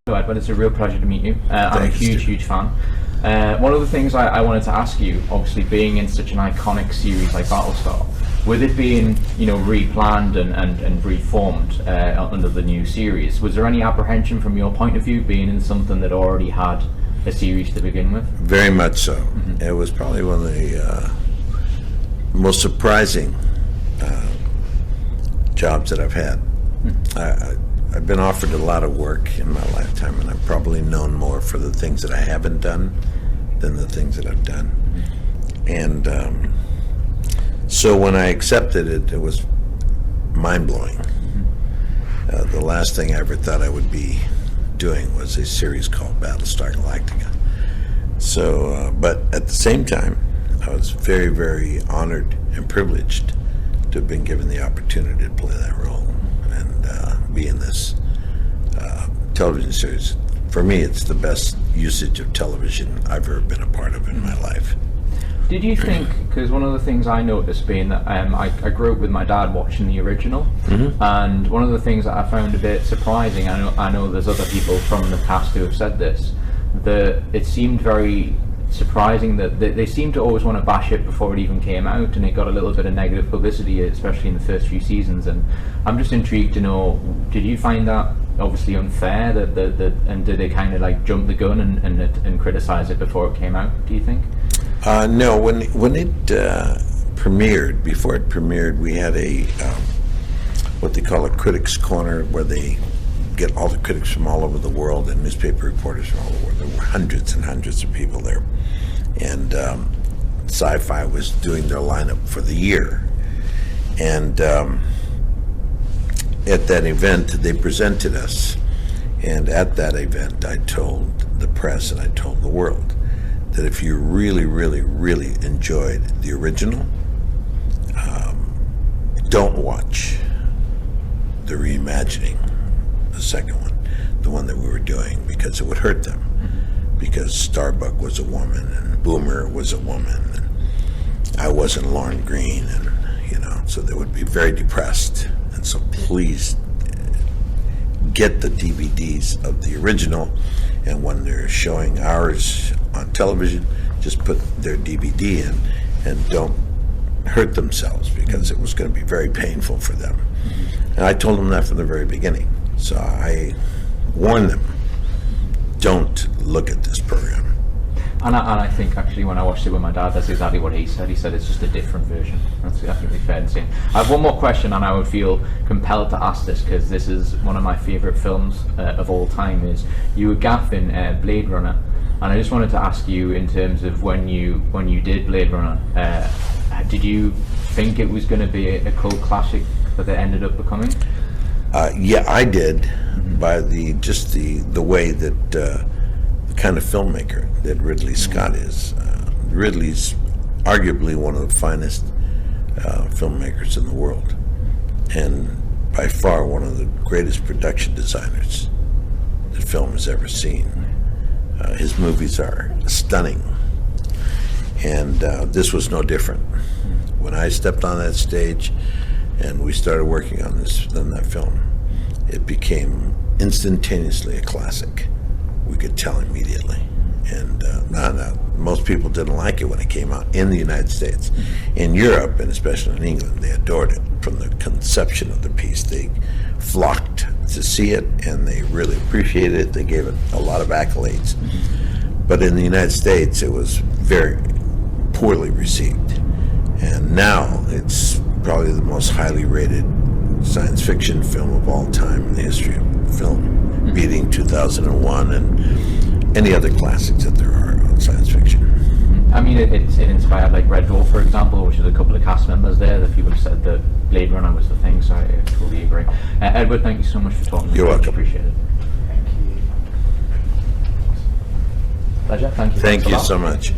Edward, it's a real pleasure to meet you. I'm a huge fan. One of the things I wanted to ask you, obviously being in such an iconic series like Battlestar, with it being, you know, replanned and reformed under the new series, was there any apprehension from your point of view, being in something that already had a series to begin with? Very much so. Mm-hmm. It was probably one of the most surprising jobs that I've had. Mm-hmm. I've been offered a lot of work in my lifetime, and I've probably known more for the things that I haven't done than the things that I've done. And so when I accepted it, it was mind-blowing. The last thing I ever thought I would be doing was a series called Battlestar Gallactica. So, but at the same time, I was very, very honored and privileged to have been given the opportunity to play that role and be in this television series. For me, it's the best usage of television I've ever been a part of in my life. Did you think, because one of the things I noticed being that I grew up with my dad watching the original, mm-hmm. and one of the things that I found a bit surprising, I know there's other people from the cast who have said this, that it seemed very surprising that they seemed to always want to bash it before it even came out, and it got a little bit of negative publicity, especially in the first few seasons. And I'm just intrigued to know, did you find that obviously unfair, and did they kind of like jump the gun and criticize it before it came out, do you think? No, when it premiered, before it premiered, we had a what they call a critics corner, where they get all the critics from all over the world and newspaper reporters from all over the world. There were hundreds and hundreds of people there, and Sci-Fi was doing their lineup for the year. And at that event, they presented us, and at that event, I told the press and I told the world that if you really, really, really enjoyed the original, don't watch the reimagining, the second one, the one that we were doing, because it would hurt them. Mm-hmm. Because Starbuck was a woman, and Boomer was a woman, and I wasn't Lauren Green, and so they would be very depressed. And so please get the DVDs of the original, and when they're showing ours on television, just put their DVD in and don't hurt themselves, because it was going to be very painful for them. Mm-hmm. And I told them that from the very beginning. So I warned them, don't look at this program. And I think actually when I watched it with my dad, that's exactly what he said. He said it's just a different version. That's definitely fair to say. I have one more question, and I would feel compelled to ask this because this is one of my favourite films of all time. Is you were Gaff in Blade Runner, and I just wanted to ask you, in terms of when you did Blade Runner, did you think it was going to be a cult classic that it ended up becoming? Yeah, I did. Mm-hmm. By the way that the kind of filmmaker that Ridley Scott is. Ridley's arguably one of the finest filmmakers in the world, and by far one of the greatest production designers that film has ever seen. His movies are stunning, and this was no different. When I stepped on that stage and we started working on that film, it became instantaneously a classic. We could tell immediately. And most people didn't like it when it came out in the United States. In Europe, and especially in England, they adored it. From the conception of the piece, they flocked to see it, and they really appreciated it. They gave it a lot of accolades. But in the United States, it was very poorly received. And now it's probably the most highly rated science fiction film of all time in the history of film, beating 2001 and any other classics that there are on science fiction. I mean, it inspired like Red Dwarf, for example, which is a couple of cast members there that people have said that Blade Runner was the thing, so I totally agree. Edward, thank you so much for talking. You're welcome. Appreciate it. Thank you. Pleasure. Thank you. Thank you so much.